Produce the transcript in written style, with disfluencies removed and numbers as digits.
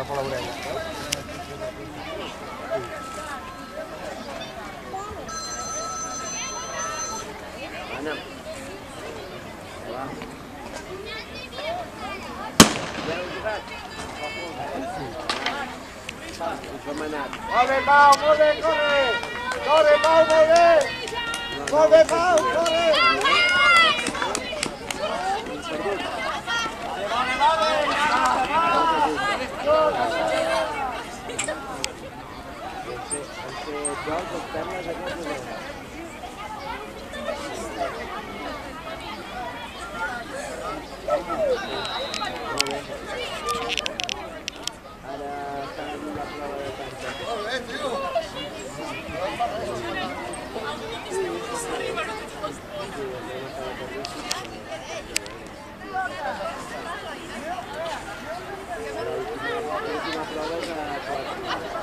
Cap a l'orella. Anem. Va. Heu jugat? Com ha anat? Molt bé, Pau, molt bé, corre! Corre, Pau, molt bé! Molt bé, Pau, corre! Jocs, els perles, aquests o no? Ara estan en una prova de tanca. Molt bé, tio! L'última prova és a 4.